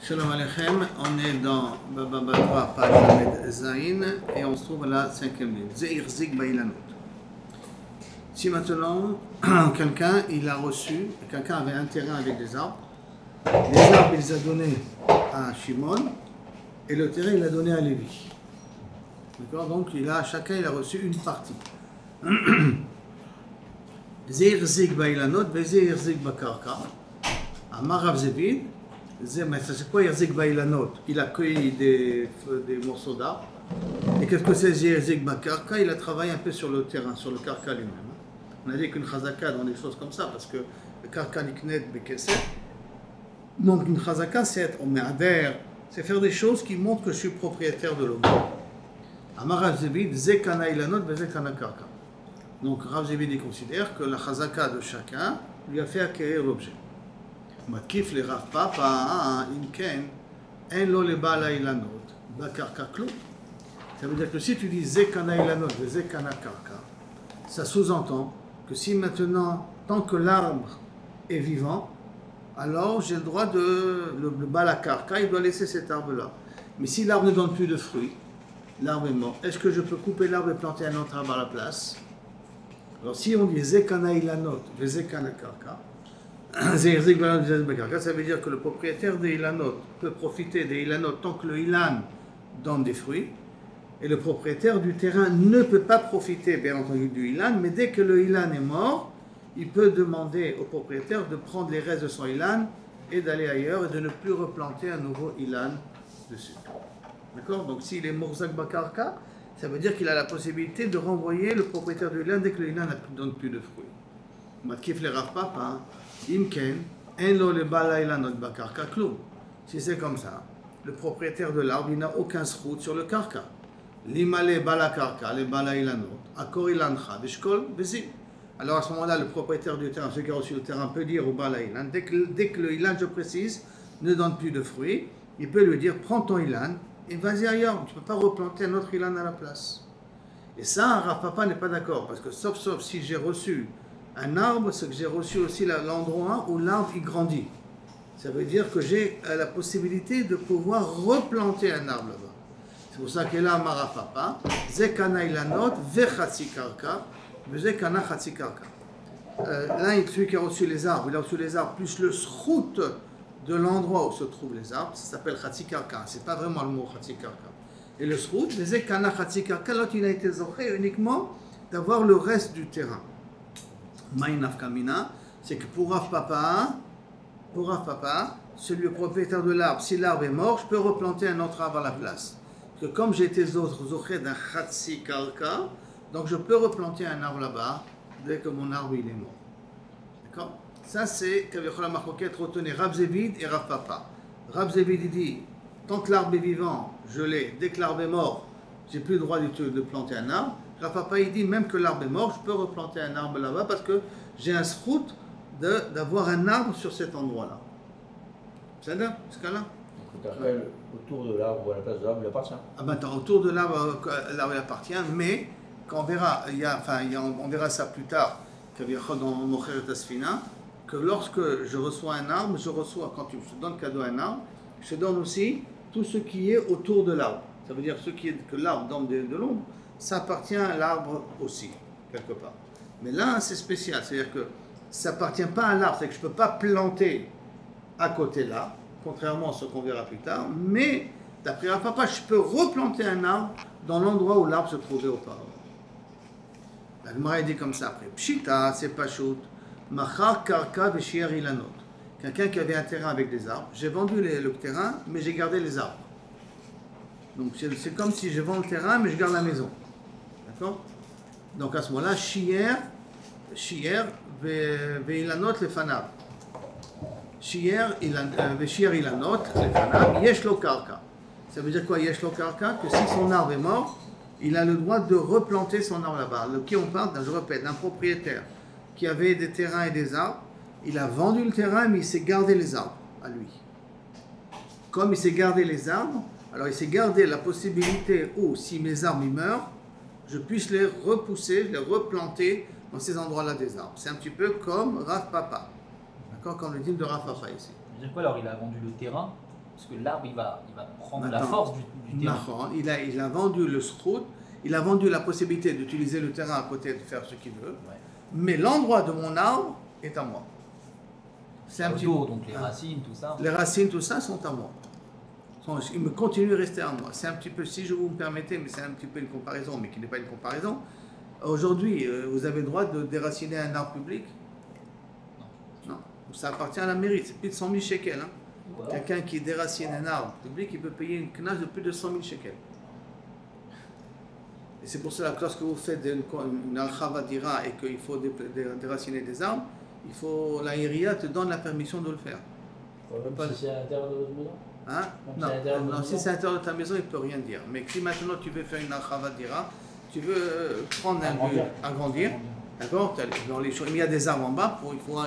Shalom Aleichem, on est dans Baba Batra, page Lamed Zain, et on se trouve à la 5e ligne. Zeir Zik Bailanot. Si maintenant, quelqu'un avait un terrain avec des arbres, les arbres il les a donnés à Shimon, et le terrain il l'a donné à Lévi. D'accord? Donc chacun il a reçu une partie. Zeir Zik Bailanot, Zeir Zik Bakarka, Amar Rav Zevid. C'est quoi Yerzik Bailanot? Il a cueilli des morceaux d'arbres. Et qu'est-ce que c'est Yerzik Bakarka? Il a travaillé un peu sur le terrain, sur le karka lui-même. On a dit qu'une chazaka dans des choses comme ça, parce que le karka niknet bekesef. Donc une chazaka c'est être omeader, c'est faire des choses qui montrent que je suis propriétaire de l'objet. Amar Rav Zevid, Zekana Ilanot, Zekana Karka. Donc Rav Zevid considère que la chazaka de chacun lui a fait acquérir l'objet. Matkif le Rav Papa, Imken, en lo le bala ilanot, bakarka klou. Ça veut dire que si tu dis zekana ilanot, zekana karka, ça sous-entend que si maintenant, tant que l'arbre est vivant, alors j'ai le droit le bala karka, il doit laisser cet arbre-là. Mais si l'arbre ne donne plus de fruits, l'arbre est mort, est-ce que je peux couper l'arbre et planter un autre arbre à la place? Alors si on dit zekana ilanot, zekana karka, ça veut dire que le propriétaire des ilanot peut profiter des ilanot tant que le ilan donne des fruits, et le propriétaire du terrain ne peut pas profiter bien entendu du ilan, mais dès que le ilan est mort, il peut demander au propriétaire de prendre les restes de son ilan et d'aller ailleurs et de ne plus replanter un nouveau ilan dessus. D'accord? Donc s'il est morzak bakarka, ça veut dire qu'il a la possibilité de renvoyer le propriétaire du ilan dès que le ilan ne donne plus de fruits. Matkif le Rav Papa, Imken, en lo le bala ilanot bakarka klou. Si c'est comme ça, le propriétaire de l'arbre, il n'a aucun srout sur le karka. L'imale bala karka, le bala ilanot, akor ilancha, vishkol, bezim. Alors à ce moment-là, le propriétaire du terrain, celui qui a reçu le terrain, peut dire au bala ilan, dès que le ilan, je précise, ne donne plus de fruits, il peut lui dire, prends ton ilan et vas-y ailleurs, tu ne peux pas replanter un autre ilan à la place. Et ça, Rav Papa n'est pas d'accord, parce que sauf si j'ai reçu un arbre, c'est que j'ai reçu aussi l'endroit où l'arbre il grandit. Ça veut dire que j'ai la possibilité de pouvoir replanter un arbre là-bas. C'est pour ça que là, Rav Papa, Zekana ilanot, vechatsi karka, Zekana chatsi karka. Là, celui qui a reçu les arbres, il a reçu les arbres plus le srout de l'endroit où se trouvent les arbres, ça s'appelle chatsi karka. C'est pas vraiment le mot chatsi karka. Et le srout, Zekana chatsi karka, l'autre il a été zoché uniquement d'avoir le reste du terrain. Maïnaf Kamina, c'est que pour Rav Papa, celui le propriétaire de l'arbre, si l'arbre est mort, je peux replanter un autre arbre à la place. Parce que comme j'ai été zoché d'un Khatsi Karka, donc je peux replanter un arbre là-bas dès que mon arbre il est mort. D'accord? Ça c'est Kavichola Machoket retenez Rav Zevid et Rav Papa. Rav Zevid dit tant que l'arbre est vivant, je l'ai. Dès que l'arbre est mort, j'ai plus le droit du tout de planter un arbre. Rav Papa il dit même que l'arbre est mort, je peux replanter un arbre là-bas parce que j'ai un srout d'avoir un arbre sur cet endroit-là. C'est là, ce cas-là. Autour de l'arbre ou à la place de l'arbre, il appartient. Ah ben autour de l'arbre, l'arbre il appartient, mais quand on verra, on verra ça plus tard, dans Mocher Tasfina, que lorsque je reçois un arbre, quand je te donne cadeau à un arbre, je te donne aussi tout ce qui est autour de l'arbre. Ça veut dire que l'arbre donne de l'ombre, ça appartient à l'arbre aussi, quelque part. Mais là, c'est spécial, c'est-à-dire que ça n'appartient pas à l'arbre, c'est que je ne peux pas planter à côté de l'arbre, contrairement à ce qu'on verra plus tard, mais d'après Rav Papa, je peux replanter un arbre dans l'endroit où l'arbre se trouvait auparavant. La Gemara dit comme ça après. Pshita, c'est Pachout, Machar Karka Veshier Ilanot. Quelqu'un qui avait un terrain avec des arbres, j'ai vendu le terrain, mais j'ai gardé les arbres. Donc c'est comme si je vends le terrain, mais je garde la maison. D'accord? Donc à ce moment-là, Shier, Veilanot le Fanav. Shier, Ilanot le Fanav, Yesh lo Karka. Ça veut dire quoi, Yesh lo Karka? Que si son arbre est mort, il a le droit de replanter son arbre là-bas. De qui on parle? Je répète, d'un propriétaire qui avait des terrains et des arbres. Il a vendu le terrain, mais il s'est gardé les arbres à lui. Comme il s'est gardé les arbres, alors il s'est gardé la possibilité où, si mes arbres meurent, je puisse les repousser, les replanter dans ces endroits-là des arbres. C'est un petit peu comme Rav Papa. D'accord? Comme le dit de Rav Papa ici. Ça veut dire quoi alors? Il a vendu le terrain Parce que l'arbre, il va prendre la Attends. force du terrain. Nahon, il a vendu le srout, il a vendu la possibilité d'utiliser le terrain à côté de faire ce qu'il veut, Ouais. mais l'endroit de mon arbre est à moi. C'est un petit Autour, donc les racines, tout ça. Les racines, tout ça, sont à moi. Ils me continuent à rester à moi. C'est un petit peu, si je vous me permettez, mais c'est un petit peu une comparaison, mais qui n'est pas une comparaison. Aujourd'hui, vous avez le droit de déraciner un arbre public? Non. Ça appartient à la mairie. C'est plus de 100 000 shekels. Hein. Voilà. Quelqu'un qui déracine un arbre public, il peut payer une knash de plus de 100 000 shekels. Et c'est pour cela que lorsque vous faites une al-khavadira et qu'il faut déraciner des arbres, la Iria te donne la permission de le faire. Même si c'est à l'intérieur de votre maison. Hein? Même si c'est à l'intérieur de Non, votre si maison. c'est à l'intérieur de ta maison, il ne peut rien dire. Mais si maintenant tu veux faire une al-khavadira, tu veux prendre un lieu, agrandir, d'accord? Il y a des arbres en bas,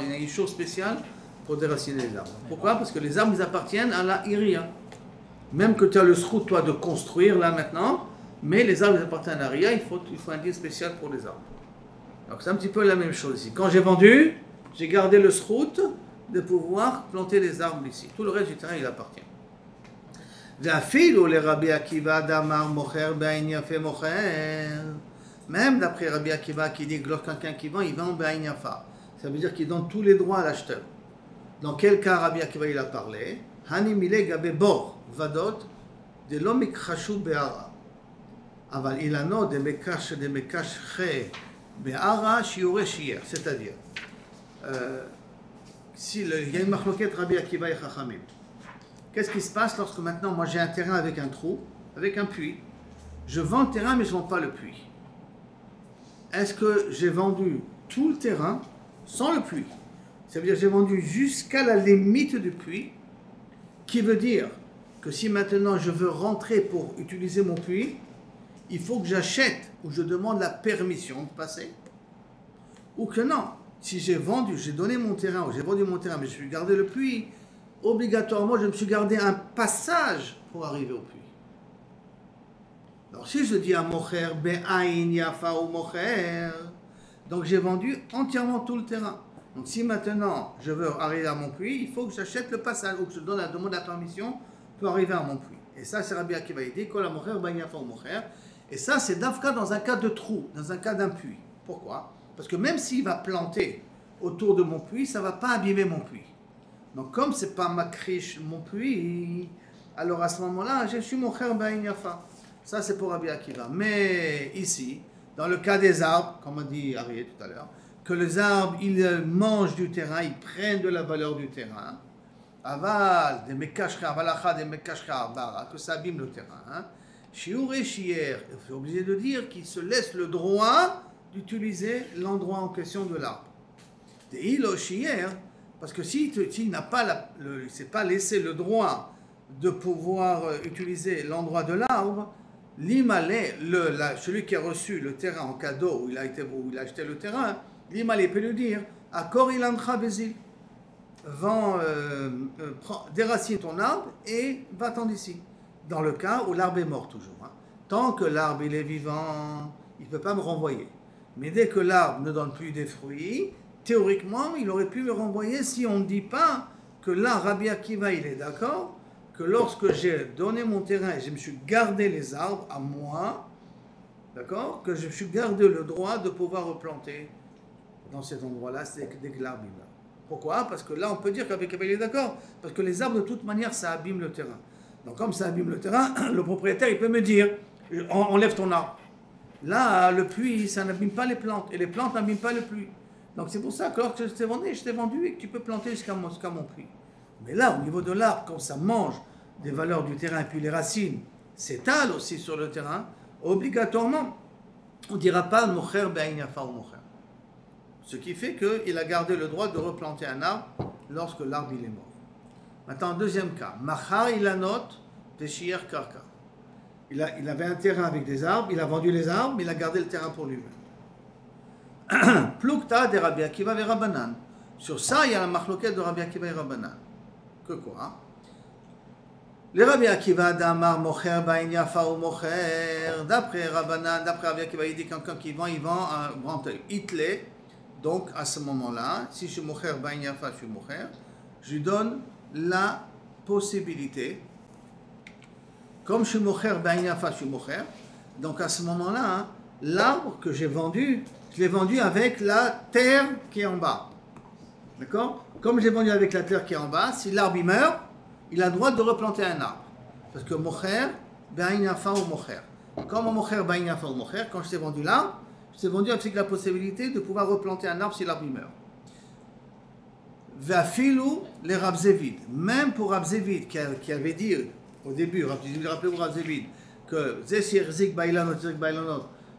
il y a une chose spéciale pour déraciner les arbres. Pourquoi? Parce que les arbres, ils appartiennent à la Iria. Même que tu as le srout, toi, de construire là maintenant, mais les arbres, ils appartiennent à la Iria, il faut un deal spécial pour les arbres. Donc c'est un petit peu la même chose ici. Quand j'ai vendu, j'ai gardé le srout de pouvoir planter les arbres ici. Tout le reste du terrain, il appartient. Même d'après Rabbi Akiva qui dit que lorsqu'un quelqu'un qui vend, il vend Be'ain Yafa. Ça veut dire qu'il donne tous les droits à l'acheteur. Dans quel cas Rabbi Akiva il a parlé? Hani mile gabe bor vadot de lo mikhashu be'ara. Aval ilano de mekash che be'ara shiure shier. C'est-à-dire, il y a une machloket Rabbi Akiva et Chachamim. Qu'est-ce qui se passe lorsque maintenant, moi j'ai un terrain avec un trou, avec un puits? Je vends le terrain, mais je ne vends pas le puits. Est-ce que j'ai vendu tout le terrain sans le puits? Ça veut dire que j'ai vendu jusqu'à la limite du puits, qui veut dire que si maintenant je veux rentrer pour utiliser mon puits, il faut que j'achète ou je demande la permission de passer. Ou que non, si j'ai donné mon terrain ou j'ai vendu mon terrain, mais je suis gardé le puits, obligatoirement, je me suis gardé un passage pour arriver au puits. Alors, si je dis à Mocher, Be'ain Yafa ou Mocher, donc j'ai vendu entièrement tout le terrain. Donc, si maintenant je veux arriver à mon puits, il faut que j'achète le passage ou que je demande la permission pour arriver à mon puits. Et ça, c'est Rabbi Akiva dit, Kol Mocher, Be'ain Yafa ou Mocher. Et ça, c'est d'Afka dans un cas de trou, dans un cas d'un puits. Pourquoi? Parce que même s'il va planter autour de mon puits, ça ne va pas abîmer mon puits. Donc, comme ce n'est pas ma criche, mon puits, alors à ce moment-là, je suis mon frère Be'ain Yafa. Ça, c'est pour Rabbi Akiva. Mais ici, dans le cas des arbres, comme a dit Arié tout à l'heure, que les arbres, ils mangent du terrain, ils prennent de la valeur du terrain. Aval, des mekashra, avalacha, des mekashra, bara, que ça abîme le terrain. Shiur et shier, il faut obligé de dire qu'il se laisse le droit d'utiliser l'endroit en question de l'arbre. Des ilo shier, parce que s'il n'a pas il s'est pas laissé le droit de pouvoir utiliser l'endroit de l'arbre, l'imalé, celui qui a reçu le terrain en cadeau, où il a acheté le terrain, l'imalé peut lui dire, Akor ilancha bezil, déracine ton arbre et va-t'en d'ici. Dans le cas où l'arbre est mort toujours. Hein. Tant que l'arbre il est vivant, il ne peut pas me renvoyer. Mais dès que l'arbre ne donne plus des fruits, théoriquement, il aurait pu me renvoyer si on ne dit pas que là, Rabbi Akiva, il est d'accord, que lorsque j'ai donné mon terrain et je me suis gardé les arbres à moi, d'accord, que je me suis gardé le droit de pouvoir replanter dans cet endroit-là dès que l'arbre est là. Pourquoi? Parce que là, on peut dire qu'avec Akiva, il est d'accord, parce que les arbres, de toute manière, ça abîme le terrain. Donc, comme ça abîme le terrain, le propriétaire, il peut me dire, enlève ton arbre. Là, le puits, ça n'abîme pas les plantes, et les plantes n'abîment pas le puits. Donc c'est pour ça que lorsque je t'ai vendu et que tu peux planter jusqu'à mon puits. Mais là, au niveau de l'arbre, quand ça mange des valeurs du terrain et puis les racines s'étalent aussi sur le terrain, obligatoirement, on ne dira pas Mocher Be'ain Yafa ou Mocher. Ce qui fait qu'il a gardé le droit de replanter un arbre lorsque l'arbre il est mort. Maintenant, deuxième cas, Machar ilanot Peshier Karka. Il avait un terrain avec des arbres, il a vendu les arbres, mais il a gardé le terrain pour lui-même. Plukta de Rabbi Akiva et Rabbanan. Sur ça, il y a la machloquette de Rabbi Akiva et Rabbanan. Que quoi? Le Rabbi Akiva d'Amar Mocher Be'ain Yafa ou Mocher. D'après Rabbanan, d'après Rabbi Akiva, il dit quelqu'un qui vend, il vend un grand œil. Itlé. Donc, à ce moment-là, si je suis Mocher Be'ain Yafa, je suis Mocher, je lui donne la possibilité, comme je suis mocher, ben yafa, je suis mocher, donc à ce moment-là, hein, l'arbre que j'ai vendu, je l'ai vendu avec la terre qui est en bas. D'accord? Comme j'ai vendu avec la terre qui est en bas, si l'arbre il meurt, il a le droit de replanter un arbre. Parce que mocher, ben yafa ou mocher. Comme mocher, ben yafa ou mocher, quand je t'ai vendu l'arbre, je t'ai vendu avec la possibilité de pouvoir replanter un arbre si l'arbre il meurt. Vafilou les Rav Zévid. Même pour Rav Zévid qui avait dit au début, rappelez-vous Rav Zévid, que Zesir Bailanot,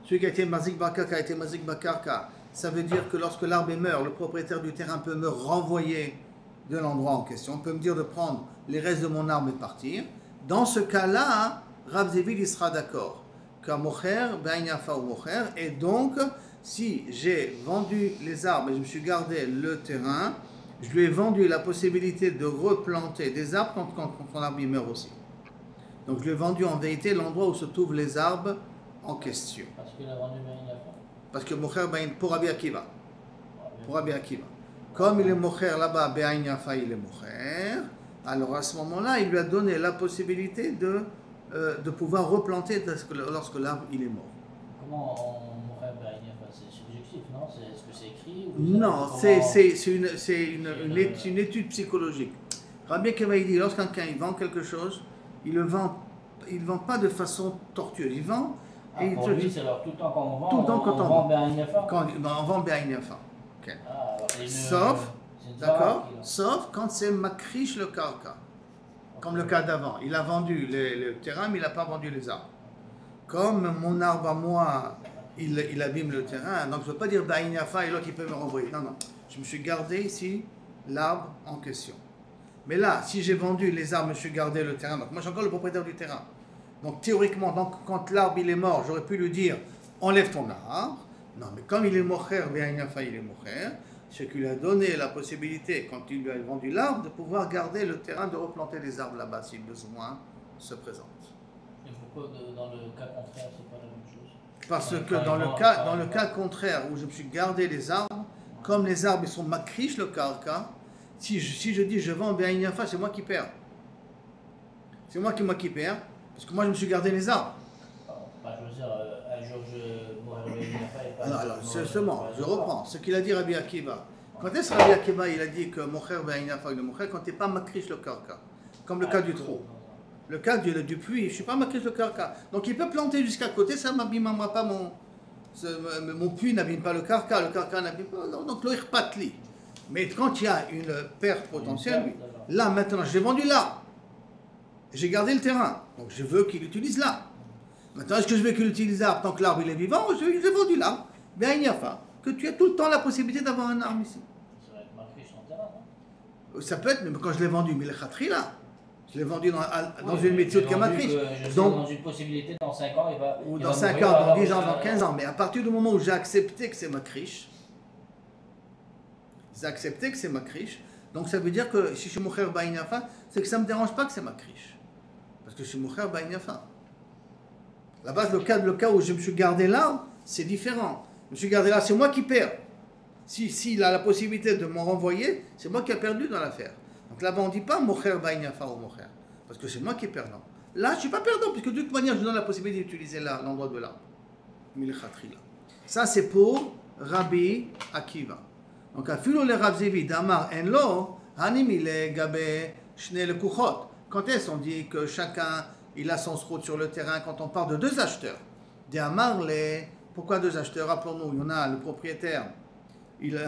celui qui a été Mazik Bakaka a été Mazik Bakarka, ça veut dire que lorsque l'arbre meurt, le propriétaire du terrain peut me renvoyer de l'endroit en question, peut me dire de prendre les restes de mon arbre et de partir. Dans ce cas-là, Rav Zévid il sera d'accord. Qu'un mocher, ben yafa ou mocher, et donc si j'ai vendu les arbres et je me suis gardé le terrain, je lui ai vendu la possibilité de replanter des arbres quand son arbre il meurt aussi. Donc je lui ai vendu en vérité l'endroit où se trouvent les arbres en question. Parce qu'il a vendu ben yafa. Parce que mocher pour Rabbi Akiva. Pour Rabbi Akiva. Comme il est mocher là-bas, ben yafa il est mocher, alors à ce moment-là, il lui a donné la possibilité de pouvoir replanter lorsque l'arbre il est mort. Comment on mourrait ben yafa? C'est subjectif, non? Est-ce que c'est écrit ou Non, c'est une étude psychologique. Rabbi Akiva il dit, lorsqu'un il vend quelque chose, il ne vend pas de façon tortueuse. Il vend. Ah, pour lui, c'est alors tout le temps qu'on vend, tout le temps quand on vend ben yafa. On vend ben yafa. Okay. Ah, Sauf, d'accord, sauf quand c'est makrish le karka. Comme le cas d'avant. Il a vendu le terrain, mais il n'a pas vendu les arbres. Comme mon arbre à moi, il abîme le terrain, donc je ne veux pas dire ben yafa et l'autre il peut me renvoyer. Non, non. Je me suis gardé ici l'arbre en question. Mais là, si j'ai vendu les arbres, je me suis gardé le terrain. Donc moi, j'ai encore le propriétaire du terrain. Donc théoriquement, quand l'arbre il est mort, j'aurais pu lui dire enlève ton arbre. Non, mais comme il est mocher, bien yafa, il est mocher, c'est qu'il a donné la possibilité, quand il lui a vendu l'arbre, de pouvoir garder le terrain, de replanter les arbres là-bas si le besoin se présente. Et pourquoi dans le cas contraire, c'est pas la même chose? Parce que dans le cas contraire, où je me suis gardé les arbres, comme les arbres ils sont makrish le karka, si je dis je vends bien yafa, c'est moi qui perds. C'est moi qui perds. Parce que moi, je me suis gardé les arbres. Bah, je veux dire, un jour, je mourrai ben yafa et pas... Alors, justement, je reprends ce qu'il a dit Rabbi Akiva. Quand est-ce que Rabbi Akiva, il a dit que mocher ben yafa le mocher, quand tu n'es pas makrish le karka, comme le cas du trou. Le cas du puits, je ne suis pas makrish le karka. Donc, il peut planter jusqu'à côté, ça ne m'abîmera pas mon puits, n'abîme pas le karka n'abîme pas. Donc, le irpatli. Mais quand il y a une perte potentielle, là, maintenant, j'ai vendu là. J'ai gardé le terrain, donc je veux qu'il utilise l'arbre. Maintenant, est-ce que je veux qu'il utilise l'arbre tant que l'arbre il est vivant? J'ai vendu l'arbre. Bien, il n'y a pas. Que tu as tout le temps la possibilité d'avoir un arbre ici. Ça va être marqué sur le terrain, non? Ça peut être, mais quand je l'ai vendu, mais le khatri là, je l'ai vendu dans une méthode qui est matrice. Donc, dans une possibilité, dans 5 ans, il va. Ou dans 5 ans, dans 10 ans, dans 15 ans. Mais à partir du moment où j'ai accepté que c'est matriche, donc ça veut dire que si je suis mocher ba'in yafa, c'est que ça ne me dérange pas que c'est matriche. Parce que je suis mocher ba'in yafa. Là-bas, le cas où je me suis gardé là, c'est différent. Je me suis gardé là, c'est moi qui perds. S'il a la possibilité de m'en renvoyer, c'est moi qui ai perdu dans l'affaire. Donc là-bas, on ne dit pas mocher ba'in yafa ou mocher. Parce que c'est moi qui est perdant. Là, je ne suis pas perdant, puisque de toute manière, je donne la possibilité d'utiliser l'endroit de l'arbre. Ça, c'est pour Rabbi Akiva. Donc, afilo le Rav Zévid, Amar en lo, hanimile gabe shne le kuchot. Quand est-ce qu'on dit que chacun, il a son srout sur le terrain quand on parle de 2 acheteurs? Des Amar les. Pourquoi 2 acheteurs? Rappelons-nous, il y en a le propriétaire. Une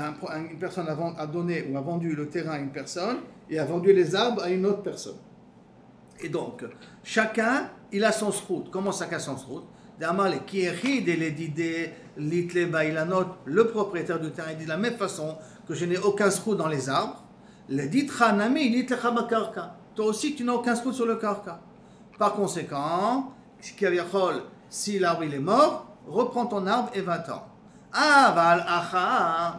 personne a donné ou a vendu le terrain à une personne et a vendu les arbres à une autre personne. Et donc, chacun, il a son srout. Comment chacun a son srout? Le propriétaire du terrain dit de la même façon que je n'ai aucun srout dans les arbres. Toi aussi, tu n'as aucun srout sur le karka. Par conséquent, si l'arbre il est mort, reprends ton arbre et va-t'en.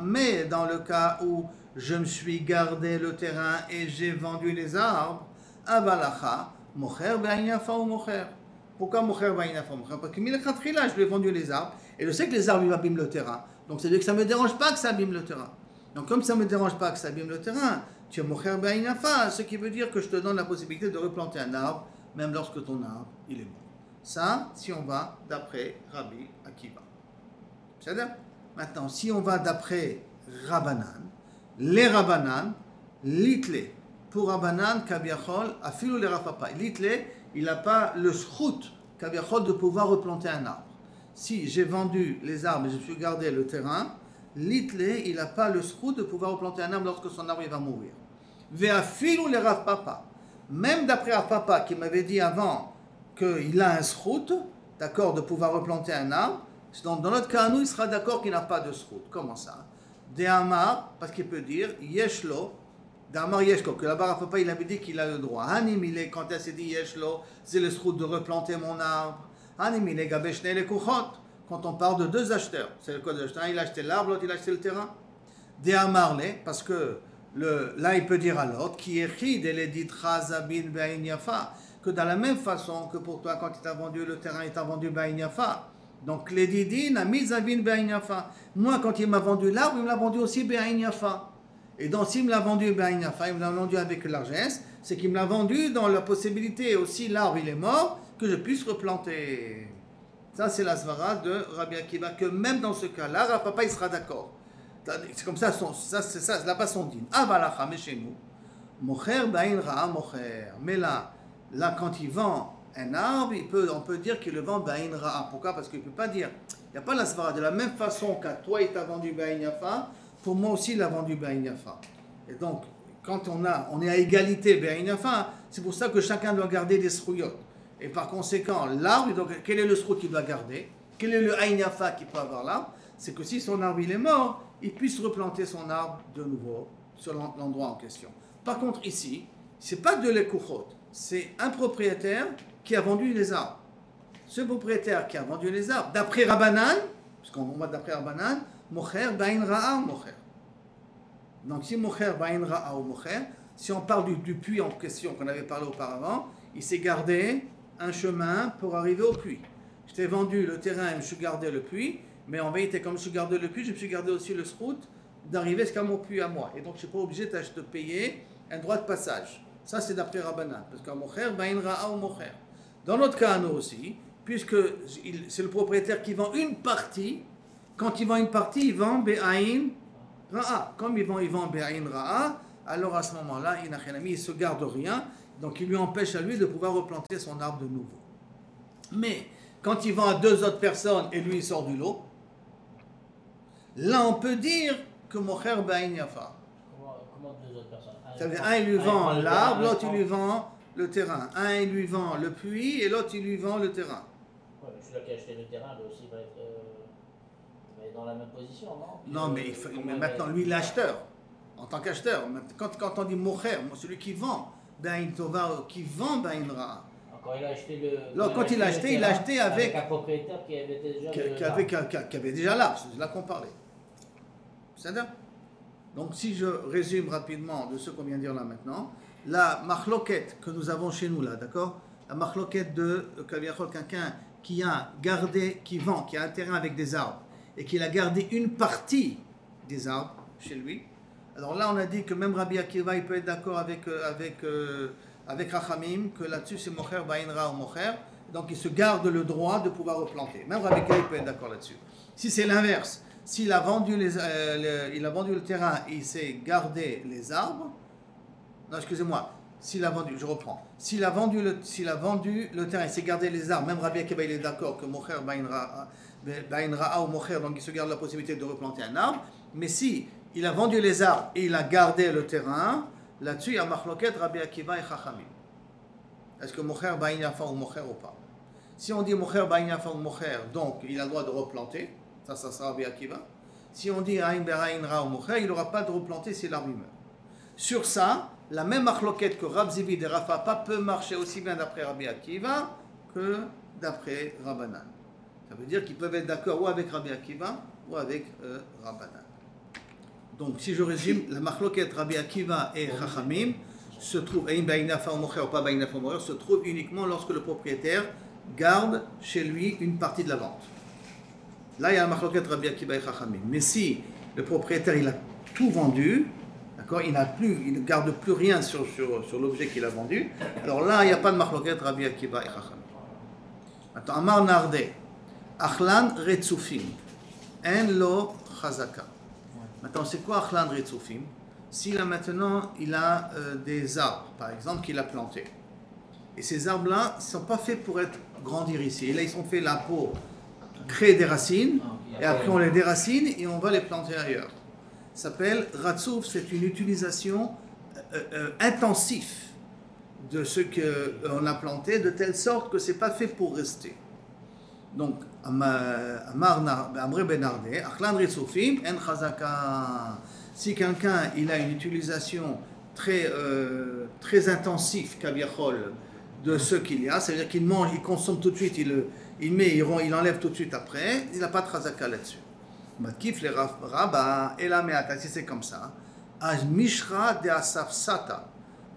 Mais dans le cas où je me suis gardé le terrain et j'ai vendu les arbres, mocher ben yafa ou mocher. Pourquoi mocher ben yafa ou mocher? Parce que je lui ai vendu les arbres et je sais que les arbres ils abîment le terrain. Donc c'est-à-dire que ça ne me dérange pas que ça abîme le terrain. Donc comme ça ne me dérange pas que ça abîme le terrain, tu es mocher be'inafa, ce qui veut dire que je te donne la possibilité de replanter un arbre, même lorsque ton arbre, il est mort. Ça, si on va d'après Rabbi Akiva. C'est-à-dire, maintenant, si on va d'après Rabbanan, les Rabbanan, l'itle, pour Rabbanan, Kabiachol, afilou les Rafapa. L'itle, il n'a pas le schrout, Kabiachol, de pouvoir replanter un arbre. Si j'ai vendu les arbres et je suis gardé le terrain, l'itle, il n'a pas le schrout de pouvoir replanter un arbre lorsque son arbre il va mourir. Ve'afilou les Rafapa. Même d'après Rafapa, qui m'avait dit avant qu'il a un schrout, d'accord, de pouvoir replanter un arbre, donc dans notre cas, nous, il sera d'accord qu'il n'a pas de schrout. Comment ça? De Amar, parce qu'il peut dire Yeshlo, d'Amar Yeshlo, que là-bas, Rafapa, il avait dit qu'il a le droit. Hanimile, quand elle s'est dit Yeshlo, c'est le schrout de replanter mon arbre. Hanimile, Gabeshne, les Kuchot, quand on parle de deux acheteurs. C'est le cas de l'acheteur, il a acheté l'arbre, l'autre, il a acheté le terrain. De Amar, parce que là, il peut dire à l'autre, qui est chid, elle est dit Chazabin Be'ain Yafa, que dans la même façon que pour toi, quand il t'a vendu le terrain, il t'a vendu Be'ain Yafa. Donc, les didin a mis Zavin Be'ain Yafa. Moi, quand il m'a vendu l'arbre, il me l'a vendu aussi Be'ain Yafa. Et donc, s'il me l'a vendu Be'ain Yafa, il me l'a vendu avec largesse, c'est qu'il me l'a vendu dans la possibilité, aussi l'arbre, il est mort, que je puisse replanter. Ça, c'est la svara de Rabbi Akiva, que même dans ce cas-là, Rafapa, il sera d'accord. C'est comme ça, c'est ça, là-bas son din. Avalacha, mais chez nous, mocher ba'in ra'a mocher. Mais là, quand il vend un arbre, on peut dire qu'il le vend ba'in ra'a. Pourquoi? Parce qu'il ne peut pas dire, il n'y a pas la svara. De la même façon qu'à toi, il t'a vendu ba'in yafa, pour moi aussi, il a vendu ba'in yafa. Et donc, quand on est à égalité ba'in yafa, c'est pour ça que chacun doit garder des srouillottes. Et par conséquent, l'arbre, donc, quel est le srout qu'il doit garder? Quel est le ba'in yafa qu'il peut avoir l'arbre? C'est que si son arbre il est mort, il puisse replanter son arbre de nouveau sur l'endroit en question. Par contre, ici, ce n'est pas de l'ekuchot, c'est un propriétaire qui a vendu les arbres. Ce propriétaire qui a vendu les arbres, d'après Rabbanan, parce qu'on va d'après Rabbanan, mocher ba'in ra'a ou mocher. Donc si mocher ba'in ra'a ou mocher, si on parle du puits en question qu'on avait parlé auparavant, il s'est gardé un chemin pour arriver au puits. Je t'ai vendu le terrain et je me suis gardé le puits. Mais en vérité, comme je suis gardé le puits, je me suis gardé aussi le srout d'arriver jusqu'à mon puits à moi. Et donc, je ne suis pas obligé de payer un droit de passage. Ça, c'est d'après Rabbanan. Parce qu'un mocher, ba'in ra'a ou mocher. Dans notre cas, nous aussi, puisque c'est le propriétaire qui vend une partie, quand il vend une partie, il vend be'ain ra'a. Comme il vend be'ain ra'a, alors à ce moment-là, il ne se garde rien. Donc, il lui empêche à lui de pouvoir replanter son arbre de nouveau. Mais, quand il vend à deux autres personnes et lui, il sort du lot, là, on peut dire que mocher ba'in yafa. Comment deux autres personnes? Ça veut dire, un, il lui vend l'arbre, l'autre, il lui vend le terrain. Un, il lui vend le puits et l'autre, il lui vend le terrain. Ouais, mais celui-là qui a acheté le terrain, lui aussi va être dans la même position, non? Non, mais maintenant, lui, l'acheteur, en tant qu'acheteur, quand on dit mocher, celui qui vend, ba'in tova, qui vend ba'in ra'a. Quand il a acheté le. Alors, quand il l'a acheté avec un propriétaire qui avait déjà. qui avait déjà l'arbre, c'est de là qu'on parlait. C'est-à-dire? Donc, si je résume rapidement de ce qu'on vient de dire là maintenant, la machloket que nous avons chez nous là, d'accord? La machloket de quelqu'un qui a gardé, qui vend, qui a un terrain avec des arbres et qu'il a gardé une partie des arbres chez lui. Alors là, on a dit que même Rabbi Akiva, il peut être d'accord avec Rachamim, que là-dessus c'est mocher ba'in ra'a ou mocher, donc il se garde le droit de pouvoir replanter. Même Rabbi Akiva, il peut être d'accord là-dessus. Si c'est l'inverse, s'il a vendu il a vendu le terrain et il s'est gardé les arbres, non, excusez-moi, s'il a vendu, je reprends, s'il a vendu le terrain et s'est gardé les arbres, même Rabbi Akiva, il est d'accord que mocher ba'in ra'a ou mocher, donc il se garde la possibilité de replanter un arbre, mais si il a vendu les arbres et il a gardé le terrain, là-dessus, il y a machloket Rabbi Akiva et Chachamim. Est-ce que mocher ba'in yafa ou mocher ou pas? Si on dit mocher ba'in yafa ou mocher, donc il a le droit de replanter, ça sera Rabbi Akiva. Si on dit aïn bera'in ra ou mocher, il n'aura pas de replanter si l'arbre meurt. Sur ça, la même machloket que Rab Zivid et Rafapa peut marcher aussi bien d'après Rabbi Akiva que d'après Rabbanan. Ça veut dire qu'ils peuvent être d'accord ou avec Rabbi Akiva ou avec Rabbanan. Donc, si je résume, la machloket Rabbi Akiva et Chachamim se trouve, ou pas se trouve uniquement lorsque le propriétaire garde chez lui une partie de la vente. Là, il y a la machloket Rabbi Akiva et Chachamim. Mais si le propriétaire, il a tout vendu, D'accord, il ne garde plus rien sur l'objet qu'il a vendu. Alors là, il n'y a pas de marloquet Rabbi Akiva et Chacham. Maintenant, Amar Nardé, Achlan Retsufim, En lo Chazaka. Maintenant, c'est quoi Achlan Retsufim? S'il a maintenant, il a des arbres, par exemple, qu'il a plantés. Et ces arbres-là, ils ne sont pas faits pour être grandir ici. Et là, ils sont faits là pour créer des racines. Et après, on les déracine et on va les planter ailleurs. Ça s'appelle Ratsouf, c'est une utilisation intensive de ce qu'on a planté, de telle sorte que ce n'est pas fait pour rester. Donc, Amre Benardé, Achlan Retsufim, En Chazaka. Si quelqu'un il a une utilisation très intensive, kaviachol, de ce qu'il y a, c'est-à-dire qu'il mange, il consomme tout de suite, il enlève tout de suite après, il n'a pas de chazaka là-dessus. Matkif le Rabba, et la meata, si c'est comme ça, Mishra de Asafsata,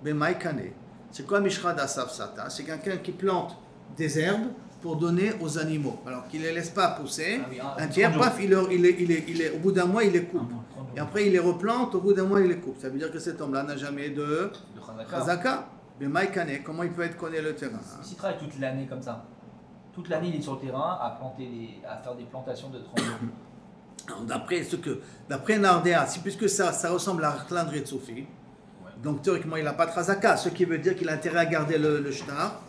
Bemaikane. C'est quoi Mishra de Asafsata? C'est quelqu'un qui plante des herbes pour donner aux animaux. Alors qu'il ne les laisse pas pousser, un tiers, paf, au bout d'un mois, il les coupe. Et après, il les replante, au bout d'un mois, il les coupe. Ça veut dire que cet homme-là n'a jamais de chazaka. Mais Maïkane, comment il peut être connaît le terrain? S'il travaille toute l'année comme ça, toute l'année il est sur le terrain à faire des plantations de tremblons. D'après Nardéa, puisque ça ressemble à Achlan Retsufim, donc théoriquement il n'a pas de chazaka, ce qui veut dire qu'il a intérêt à garder le shtar,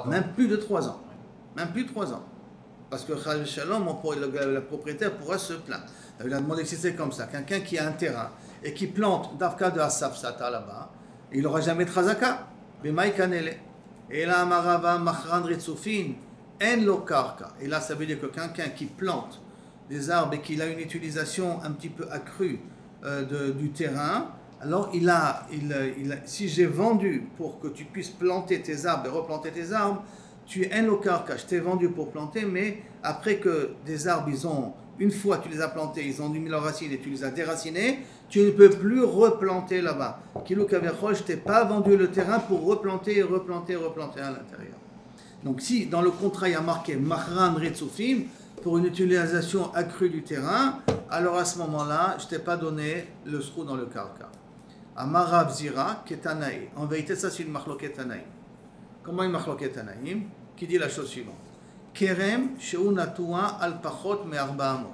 même plus de 3 ans. Même plus de 3 ans. Parce que Chal Shalom, le propriétaire pourra se plaindre. Il a demandé si c'est comme ça. Quelqu'un qui a un terrain et qui plante d'Afka de Asaf Sata là-bas, il n'aura jamais de chazaka. Et là, Marava Machran Retsufin, En lo karka. Et là, ça veut dire que quelqu'un qui plante des arbres et qu'il a une utilisation un petit peu accrue du terrain, alors si j'ai vendu pour que tu puisses planter tes arbres et replanter tes arbres, tu es en lo karka, je t'ai vendu pour planter, mais après que des arbres, une fois que tu les as plantés, ils ont mis leurs racines et tu les as déracinés, tu ne peux plus replanter là-bas. Kilo Kaverchol, je t'ai pas vendu le terrain pour replanter et replanter à l'intérieur. Donc si dans le contrat il y a marqué Machran Retsufim, pour une utilisation accrue du terrain, alors à ce moment-là, je t'ai pas donné le srou dans le karka. Amarav Zira Ketanaï. En vérité, ça c'est une machloket Tanaïm. Comment une machloket Tanaïm? Qui dit la chose suivante. Kerem she'unatua al pachot me arba amot.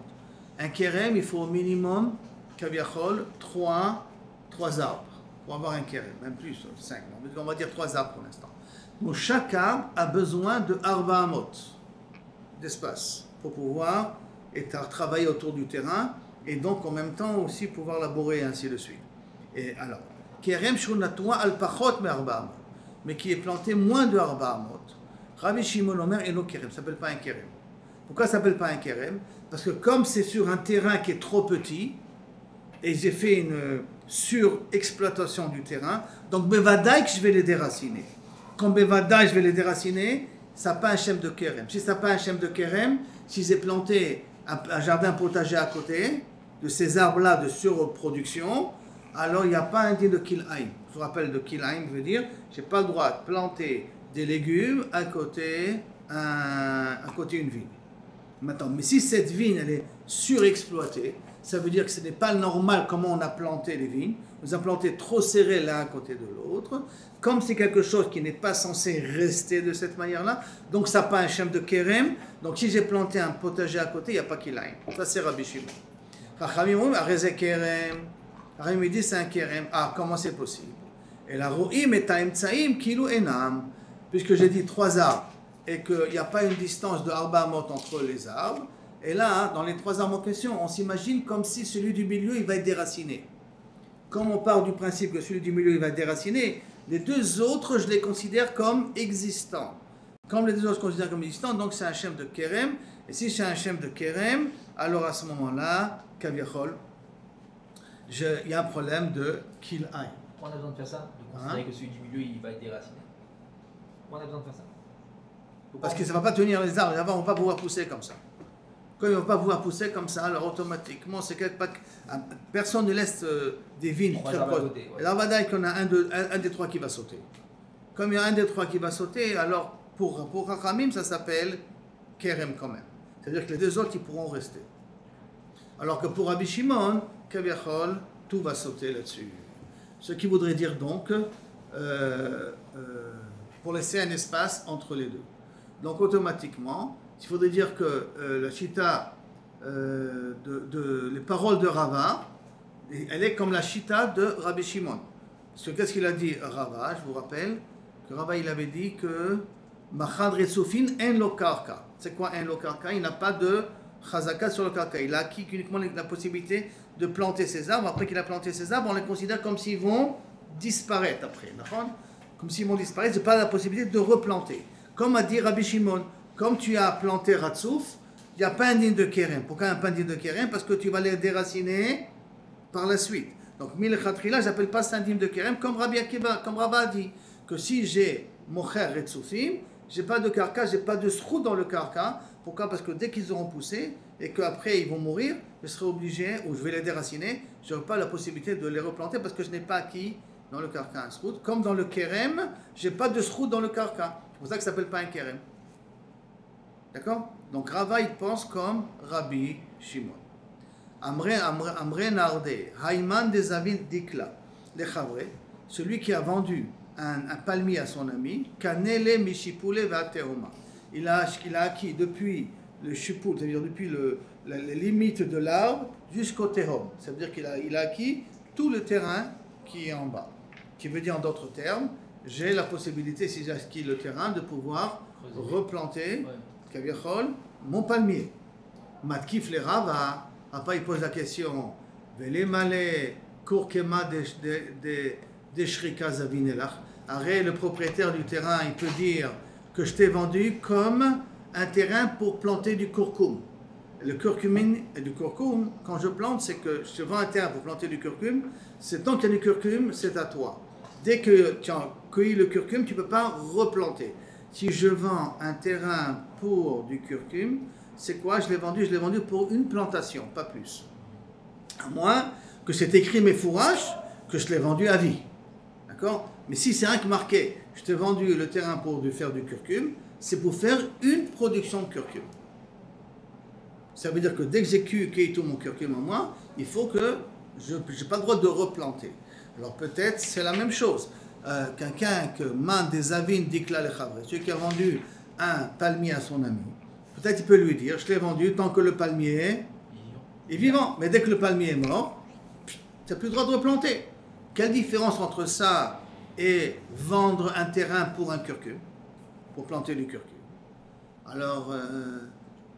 Un kerem, il faut au minimum, kaviachol, 3 arbres pour avoir un kerem, même plus, 5. On va dire 3 arbres pour l'instant. Donc chaque arbre a besoin de arba amot, d'espace, pour pouvoir travailler autour du terrain et donc en même temps aussi pouvoir labourer et ainsi de suite. Et alors, kerem she'unatua al pachot me arba amot, mais qui est planté moins de arba amot. Rabbi Shimon Omer et no kerem, ça s'appelle pas un kerem. Pourquoi ça s'appelle pas un kerem? Parce que comme c'est sur un terrain qui est trop petit, et j'ai fait une surexploitation du terrain, donc Bevadaï que je vais les déraciner. Quand Bevadaï je vais les déraciner, ça n'a pas un shem de kerem. Si ça n'a pas un shem de kerem, si j'ai planté un jardin potager à côté de ces arbres-là de surproduction, alors il n'y a pas un dit de kil'aim. Je vous rappelle de kil'aim veut dire, je n'ai pas le droit de planter des légumes à côté une vigne. Maintenant, mais si cette vigne elle est surexploitée, ça veut dire que ce n'est pas normal comment on a planté les vignes. On les a plantées trop serrées l'un à côté de l'autre. Comme c'est quelque chose qui n'est pas censé rester de cette manière-là, donc ça n'a pas un shem de kerem. Donc si j'ai planté un potager à côté, il n'y a pas qu'il aille. Ça c'est Rabbi Shimon. Chachamim kerem. Chachamim dit c'est un kerem. Ah, comment c'est possible? Et la ro'im et ta'emtsaim kilu enam. Puisque j'ai dit 3 arbres et qu'il n'y a pas une distance de arba amot entre les arbres, et là, dans les 3 arbres en question, on s'imagine comme si celui du milieu, il va être déraciné. Comme on part du principe que celui du milieu, il va être déraciné, les 2 autres, je les considère comme existants. Comme les 2 autres, je considère comme existants, donc c'est un shem de kerem, et si c'est un shem de kerem, alors à ce moment-là, kaviachol, il y a un problème de kil'aï. On a besoin de faire ça, de considérer que celui du milieu, il va être déraciné. On a besoin de faire ça. Parce que ça ne va pas tenir les arbres, les arbres ne vont pas pouvoir pousser comme ça. Comme ils ne vont pas pouvoir pousser comme ça, alors automatiquement, personne ne laisse des vignes très proches. Et là, on va dire qu'on a un des 3 qui va sauter. Comme il y a un des 3 qui va sauter, alors pour Chachamim, ça s'appelle Kerem quand même. C'est-à-dire que les 2 autres, ils pourront rester. Alors que pour Rabbi Shimon, Kaviachol, tout va sauter là-dessus. Ce qui voudrait dire donc, pour laisser un espace entre les deux. Donc automatiquement, il faudrait dire que la chita, les paroles de Rava, elle est comme la chita de Rabbi Shimon. Parce que qu'est-ce qu'il a dit Rava? Je vous rappelle que Rava il avait dit que Machad Retsufin en lo karka. C'est quoi en lo karka? Il n'a pas de chazaka sur le karka. Il a acquis uniquement la possibilité de planter ses arbres. Après qu'il a planté ses arbres, on les considère comme s'ils vont disparaître après. Comme s'ils vont disparaître, il n'y a pas la possibilité de replanter. Comme a dit Rabbi Shimon, comme tu as planté Ratsouf, il n'y a pas un din de Kerem. Pourquoi un pas un din de Kerem? Parce que tu vas les déraciner par la suite. Donc, Milchatrila, je n'appelle pas ça un din de Kerem, comme Rabbi Akiva, comme Rabba a dit, que si j'ai Mocher Retsoufim, je n'ai pas de karka, je n'ai pas de srou dans le karka. Pourquoi? Parce que dès qu'ils auront poussé et qu'après ils vont mourir, je serai obligé, ou je vais les déraciner, je n'aurai pas la possibilité de les replanter parce que je n'ai pas acquis dans le karka un srou. Comme dans le Kerem, je n'ai pas de srou dans le karka. C'est pour ça que ça ne s'appelle pas un Kerem. D'accord? Donc Rava il pense comme Rabbi Shimon. Amre Narde, Haïman des Avid Dikla, les Chavre, celui qui a vendu un palmier à son ami, Kanele Mishipule Vateoma. Il a acquis depuis le Shipul, c'est-à-dire depuis la limite de l'arbre jusqu'au Tehom. Ça veut dire qu'il a acquis tout le terrain qui est en bas. Qui veut dire en d'autres termes, j'ai la possibilité, si j'ai acquis le terrain, de pouvoir replanter, Kaviachol, mon palmier. Matkif le Rava. Après, il pose la question Arrête, le propriétaire du terrain, il peut dire que je t'ai vendu comme un terrain pour planter du curcum. Le curcumine et du curcum, quand je plante, c'est que je te vends un terrain pour planter du curcum. C'est tant qu'il y a du curcum, c'est à toi. Dès que tu as cueilli le curcum, tu ne peux pas replanter. Si je vends un terrain pour du curcum, c'est quoi? Je l'ai vendu pour une plantation, pas plus. À moins que c'est écrit mes fourrages, que je l'ai vendu à vie. D'accord? Mais si c'est un qui marqué, je t'ai vendu le terrain pour faire du curcum, c'est pour faire une production de curcum. Ça veut dire que dès que j'ai cueilli tout mon curcum en moi, il faut que je n'ai pas le droit de replanter. Alors peut-être c'est la même chose. Quelqu'un que man des avines dikla le chavre, celui qui a vendu un palmier à son ami, peut-être il peut lui dire, je l'ai vendu tant que le palmier est vivant. Mais dès que le palmier est mort, tu n'as plus le droit de replanter. Quelle différence entre ça et vendre un terrain pour un curcum, pour planter du curcum? Alors,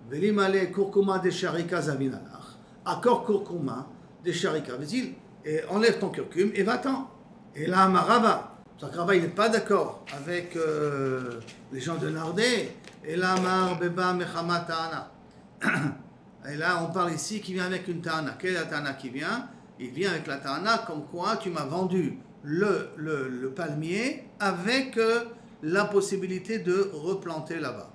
Velimale kurkuma de sharika zavinalach, accord kurkuma de sharika, vas-y, enlève ton curcum et va-t'en. Et là, Marava, Rava, il n'est pas d'accord avec les gens de Nardé. Et là, Beba Mechama Ta'ana. Et là, on parle ici qui vient avec une Ta'ana. Quelle est la Ta'ana qui vient? Il vient avec la Ta'ana comme quoi tu m'as vendu le palmier avec la possibilité de replanter là-bas.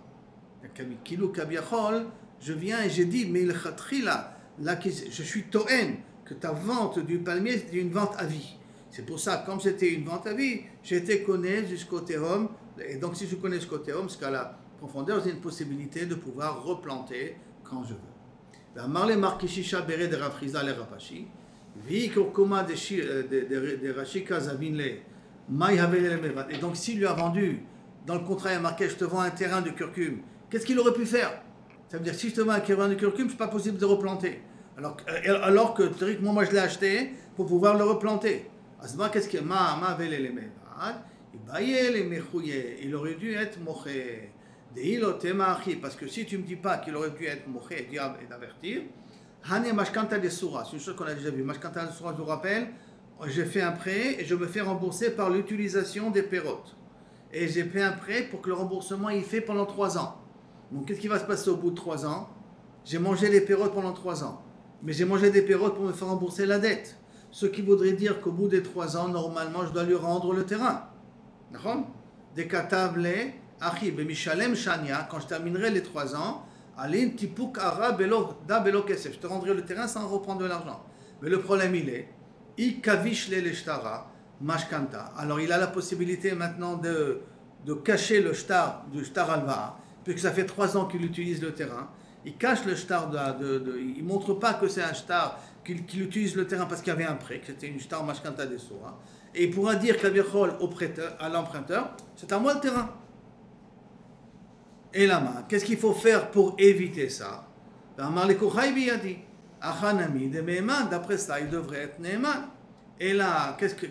Kilou Kabiachol, je viens et j'ai dit, mais le Khatrila, là, je suis Toen, que ta vente du palmier, c'est une vente à vie. C'est pour ça, comme c'était une vente à vie, j'ai été connaît jusqu'au Tehom. Et donc, si je connais jusqu'au Tehom, jusqu'à la profondeur, j'ai une possibilité de pouvoir replanter quand je veux. La Marle Markishisha Bere de Rafriza le Rapashi, Vi Kurkuma de Rashika Zavinle, Mai Havele Mevat. Et donc, s'il lui a vendu, dans le contrat, il y a marqué, je te vends un terrain de curcum, qu'est-ce qu'il aurait pu faire? Ça veut dire, si je te vends un terrain de curcum, ce n'est pas possible de replanter. Alors que, théoriquement, moi, je l'ai acheté pour pouvoir le replanter. Asma, qu'est-ce qu'il y a? Il aurait dû être moché. Parce que si tu ne me dis pas qu'il aurait dû être moché, diable et d'avertir, c'est une chose qu'on a déjà vue. Mashkanta de Soura, je vous rappelle, j'ai fait un prêt et je me fais rembourser par l'utilisation des pérotes. Et j'ai fait un prêt pour que le remboursement il fait pendant 3 ans. Donc qu'est-ce qui va se passer au bout de 3 ans? J'ai mangé les pérotes pendant 3 ans. Mais j'ai mangé des pérotes pour me faire rembourser la dette. Ce qui voudrait dire qu'au bout des 3 ans, normalement, je dois lui rendre le terrain. D'accord? Des katavle, achib et mishalem shania, quand je terminerai les 3 ans, alin tipuk ara belo da belo kesef. Je te rendrai le terrain sans reprendre de l'argent. Mais le problème, il est, i kavish le leshtara, mashkanta. Alors, il a la possibilité maintenant de cacher le shtar, du shtar alva, puisque ça fait 3 ans qu'il utilise le terrain. il cache le shtar, il ne montre pas que c'est un shtar, qu'il utilise le terrain parce qu'il y avait un prêt, que c'était une shtar mashkanta des soura. Et il pourra dire à l'emprunteur, c'est à moi le terrain. Et la main, qu'est-ce qu'il faut faire pour éviter ça? D'après ça, il devrait être Neeman. Et là, qu'est-ce que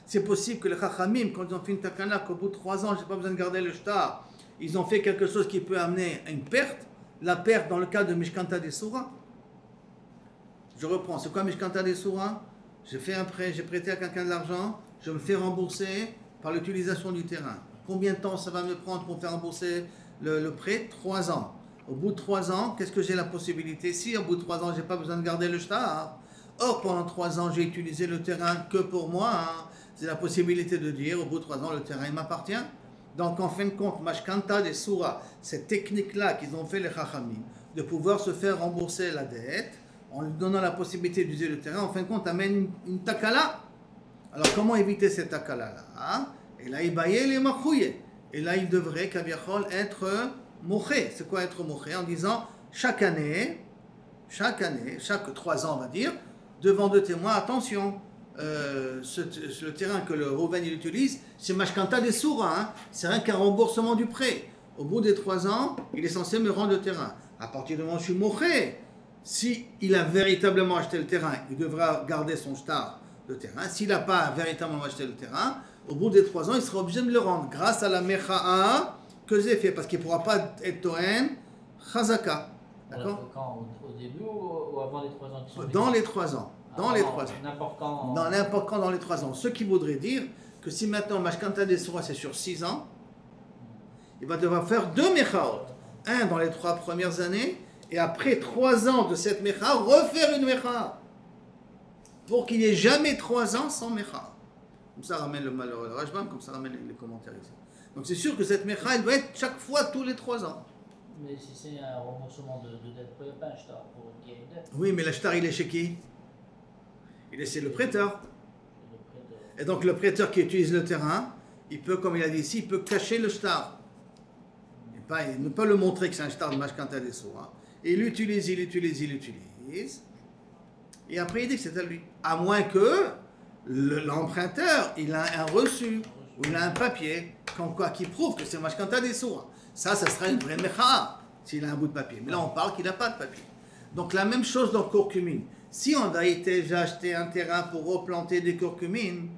c'est possible que les Chachamim, quand ils ont fait une takana, qu'au bout de 3 ans, je n'ai pas besoin de garder le shtar, ils ont fait quelque chose qui peut amener à une perte. La perte dans le cas de Mishkanta des Soura. Je reprends, c'est quoi Mishkanta des Soura? J'ai fait un prêt, j'ai prêté à quelqu'un de l'argent, je me fais rembourser par l'utilisation du terrain. Combien de temps ça va me prendre pour faire rembourser le prêt? 3 ans. Au bout de 3 ans, qu'est-ce que j'ai la possibilité? Si au bout de 3 ans, je n'ai pas besoin de garder le shtar. Or, pendant 3 ans, j'ai utilisé le terrain que pour moi. C'est la possibilité de dire, au bout de 3 ans, le terrain il m'appartient. Donc, en fin de compte, Mashkanta des Soura, cette technique-là qu'ils ont fait les Chachamim, de pouvoir se faire rembourser la dette, en lui donnant la possibilité d'utiliser le terrain, en fin de compte, amène une takala. Alors, comment éviter cette takala-là? Et là, il baillait les machouye. Et là, il devrait, Kaviachol, être moché. C'est quoi être moché? En disant, chaque année, chaque 3 ans, on va dire, devant 2 témoins, attention, le terrain que le Rouven il utilise, c'est Mashkanta des Soura, c'est rien qu'un remboursement du prêt. Au bout des 3 ans, il est censé me rendre le terrain. À partir du moment où je suis moché, si il a véritablement acheté le terrain, il devra garder son shtar de terrain. S'il n'a pas véritablement acheté le terrain, au bout des 3 ans, il sera obligé de me le rendre grâce à la mecha'a que j'ai fait, parce qu'il ne pourra pas être Toen Chazaka. D'accord? Quand, au début ou avant les 3 ans qui sont Dans les 3 ans. Dans les 3 ans. N'importe quand. Dans n'importe quand dans les 3 ans. Ce qui voudrait dire que si maintenant Mashkanta des Soura c'est sur 6 ans, il va devoir faire 2 mechaot. Un dans les 3 premières années, et après 3 ans de cette mecha, refaire une mecha. Pour qu'il n'y ait jamais 3 ans sans mecha. Comme ça ramène le Rajbam, comme ça ramène les commentaires ici. Donc c'est sûr que cette mecha, elle doit être chaque fois tous les 3 ans. Mais si c'est un remboursement de dette, il n'y a pas un shtar pour qu'il y ait une dette. Oui, mais l'ashtar, il est chez qui? Il est chez le prêteur. Et donc le prêteur qui utilise le terrain, il peut, comme il a dit ici, il peut cacher le shtar. Il ne peut pas le montrer que c'est un shtar de Mashkanta des Soura. Et il l'utilise. Et après il dit que c'est à lui. À moins que l'emprunteur, il a un reçu, ou il a un papier, qui prouve que c'est Mashkanta des Soura. Ça sera une vraie mecha, s'il a un bout de papier. Mais là on parle qu'il n'a pas de papier. Donc la même chose dans curcumine. Si en vérité j'ai acheté un terrain pour replanter des curcumines,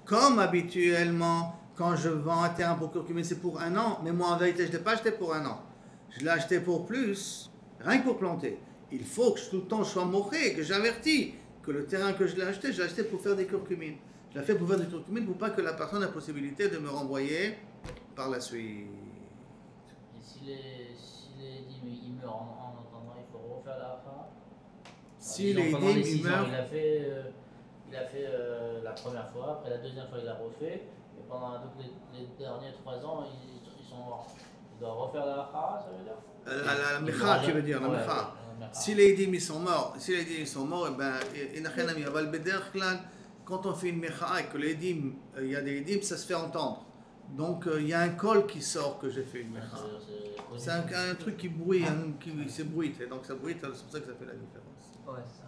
comme habituellement, quand je vends un terrain pour curcumine, c'est pour 1 an, mais moi en vérité je ne l'ai pas acheté pour 1 an. Je l'ai acheté pour plus, rien que pour planter. Il faut que tout le temps je sois moché, que j'avertis que le terrain que je l'ai acheté pour faire des curcumines. Je l'ai fait pour faire des curcumines pour pas que la personne ait la possibilité de me renvoyer par la suite. Et si les dîmes ils meurent en attendant, il faut refaire la fin. Si les dîmes ils meurent. Il a fait la première fois, après la deuxième fois il a refait, et pendant les derniers 3 ans ils sont morts. Il doit refaire la lacha, ça veut dire? La mecha, tu veux dire, la mecha. Si les dîmes ils sont morts, eh ben, quand on fait une mecha et que les dîmes, il y a des dîmes, ça se fait entendre. Donc il y a un col qui sort que j'ai fait une mecha. C'est un truc qui bruit, qui s'ébruite, et donc ça bruite, c'est pour ça que ça fait la différence. Ouais, c'est ça.